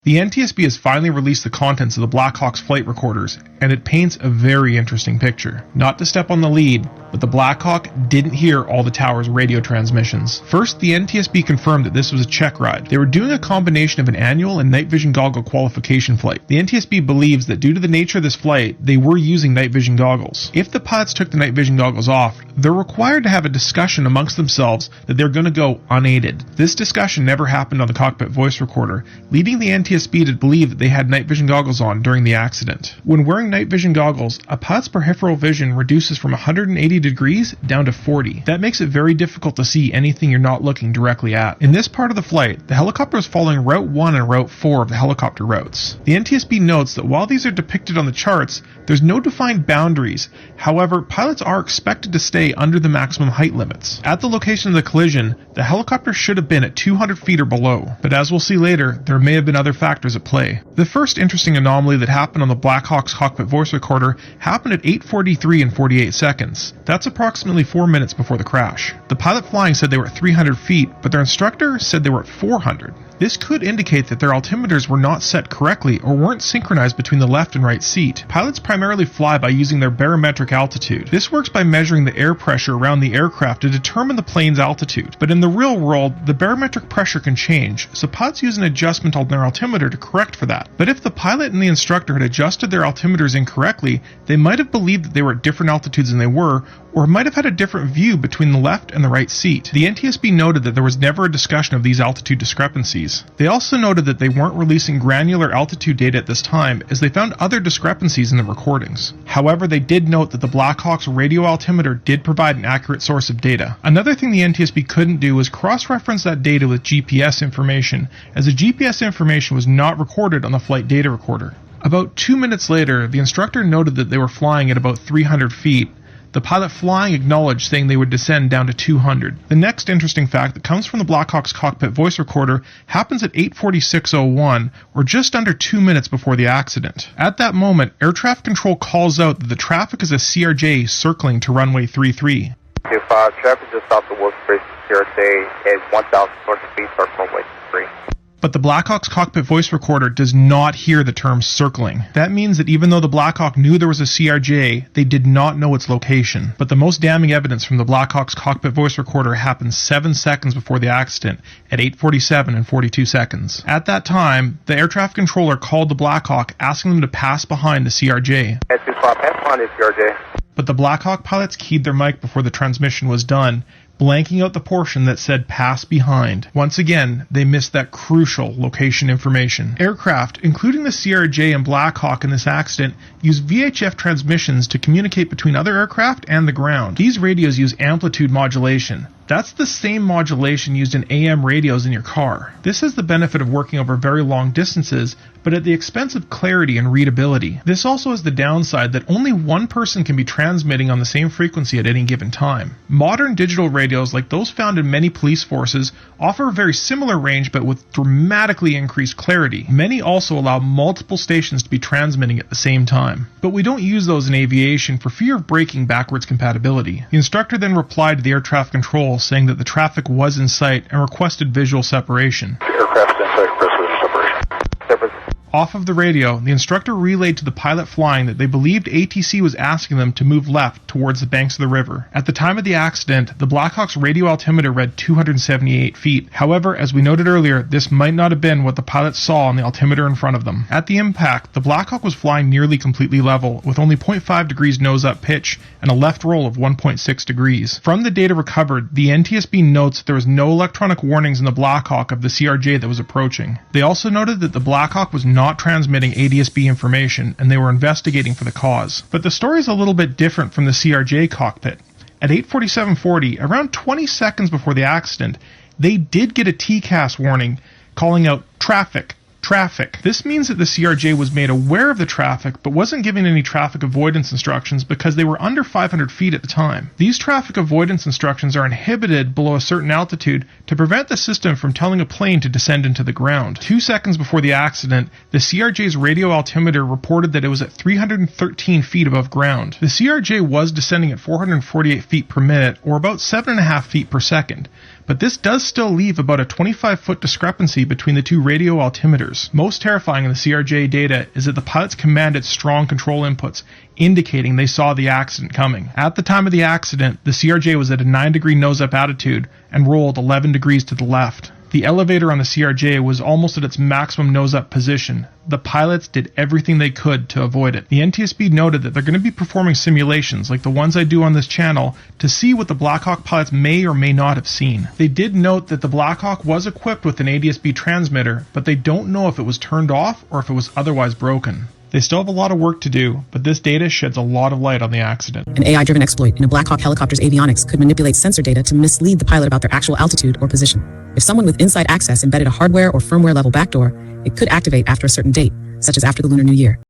The NTSB has finally released the contents of the Blackhawk's flight recorders, and it paints a very interesting picture. Not to step on the lead, but the Blackhawk didn't hear all the tower's radio transmissions. First, the NTSB confirmed that this was a check ride. They were doing a combination of an annual and night vision goggle qualification flight. The NTSB believes that due to the nature of this flight, they were using night vision goggles. If the pilots took the night vision goggles off, they're required to have a discussion amongst themselves that they're going to go unaided. This discussion never happened on the cockpit voice recorder, leading the NTSB to believe that they had night vision goggles on during the accident. When wearing night vision goggles, a pilot's peripheral vision reduces from 180 degrees down to 40. That makes it very difficult to see anything you're not looking directly at. In this part of the flight, the helicopter is following Route 1 and Route 4 of the helicopter routes. The NTSB notes that while these are depicted on the charts, there's no defined boundaries. However, pilots are expected to stay under the maximum height limits. At the location of the collision, the helicopter should have been at 200 feet or below, but as we'll see later, there may have been other factors at play. The first interesting anomaly that happened on the Blackhawk's cockpit voice recorder happened at 8:43 and 48 seconds. That's approximately 4 minutes before the crash. The pilot flying said they were at 300 feet, but their instructor said they were at 400. This could indicate that their altimeters were not set correctly or weren't synchronized between the left and right seat. Pilots primarily fly by using their barometric altitude. This works by measuring the air pressure around the aircraft to determine the plane's altitude. But in the real world, the barometric pressure can change, so pilots use an adjustment on their altimeter to correct for that. But if the pilot and the instructor had adjusted their altimeters incorrectly, they might have believed that they were at different altitudes than they were, or might have had a different view between the left and the right seat. The NTSB noted that there was never a discussion of these altitude discrepancies. They also noted that they weren't releasing granular altitude data at this time, as they found other discrepancies in the recordings. However, they did note that the Blackhawk's radio altimeter did provide an accurate source of data. Another thing the NTSB couldn't do was cross-reference that data with GPS information, as the GPS information was not recorded on the flight data recorder. About 2 minutes later, the instructor noted that they were flying at about 300 feet. The pilot flying acknowledged, saying they would descend down to 200. The next interesting fact that comes from the Blackhawk's cockpit voice recorder happens at 8:46:01, or just under 2 minutes before the accident. At that moment, air traffic control calls out that the traffic is a CRJ circling to runway 33. Traffic just off the workspace CRJ at 1,040 feet, start runway 3. But the Blackhawk's cockpit voice recorder does not hear the term circling. That means that even though the Blackhawk knew there was a CRJ, they did not know its location. But the most damning evidence from the Blackhawk's cockpit voice recorder happened 7 seconds before the accident, at 8:47 and 42 seconds. At that time, the air traffic controller called the Blackhawk, asking them to pass behind the CRJ. Pass behind the CRJ. But the Blackhawk pilots keyed their mic before the transmission was done, blanking out the portion that said pass behind. Once again, they missed that crucial location information. Aircraft, including the CRJ and Blackhawk in this accident, use VHF transmissions to communicate between other aircraft and the ground. These radios use amplitude modulation. That's the same modulation used in AM radios in your car. This has the benefit of working over very long distances, but at the expense of clarity and readability. This also has the downside that only one person can be transmitting on the same frequency at any given time. Modern digital radios, like those found in many police forces, offer a very similar range but with dramatically increased clarity. Many also allow multiple stations to be transmitting at the same time. But we don't use those in aviation for fear of breaking backwards compatibility. The instructor then replied to the air traffic control, saying that the traffic was in sight and requested visual separation. Aircraft in sight, press separation. Off of the radio, the instructor relayed to the pilot flying that they believed ATC was asking them to move left towards the banks of the river. At the time of the accident, the Blackhawk's radio altimeter read 278 feet. However, as we noted earlier, this might not have been what the pilots saw on the altimeter in front of them. At the impact, the Blackhawk was flying nearly completely level, with only 0.5 degrees nose-up pitch and a left roll of 1.6 degrees. From the data recovered, the NTSB notes that there was no electronic warnings in the Blackhawk of the CRJ that was approaching. They also noted that the Blackhawk was not transmitting ADSB information, and they were investigating for the cause. But the story is a little bit different from the CRJ cockpit. At 8:47:40, around 20 seconds before the accident, they did get a TCAS warning calling out traffic. This means that the CRJ was made aware of the traffic but wasn't given any traffic avoidance instructions because they were under 500 feet at the time. These traffic avoidance instructions are inhibited below a certain altitude to prevent the system from telling a plane to descend into the ground. 2 seconds before the accident, the CRJ's radio altimeter reported that it was at 313 feet above ground. The CRJ was descending at 448 feet per minute, or about 7.5 feet per second. But this does still leave about a 25-foot discrepancy between the two radio altimeters. Most terrifying in the CRJ data is that the pilots commanded strong control inputs, indicating they saw the accident coming. At the time of the accident, the CRJ was at a 9-degree nose-up attitude and rolled 11 degrees to the left. The elevator on the CRJ was almost at its maximum nose-up position. The pilots did everything they could to avoid it. The NTSB noted that they're going to be performing simulations, like the ones I do on this channel, to see what the Blackhawk pilots may or may not have seen. They did note that the Blackhawk was equipped with an ADS-B transmitter, but they don't know if it was turned off or if it was otherwise broken. They still have a lot of work to do, but this data sheds a lot of light on the accident. An AI-driven exploit in a Blackhawk helicopter's avionics could manipulate sensor data to mislead the pilot about their actual altitude or position. If someone with inside access embedded a hardware or firmware level backdoor, it could activate after a certain date, such as after the Lunar New Year.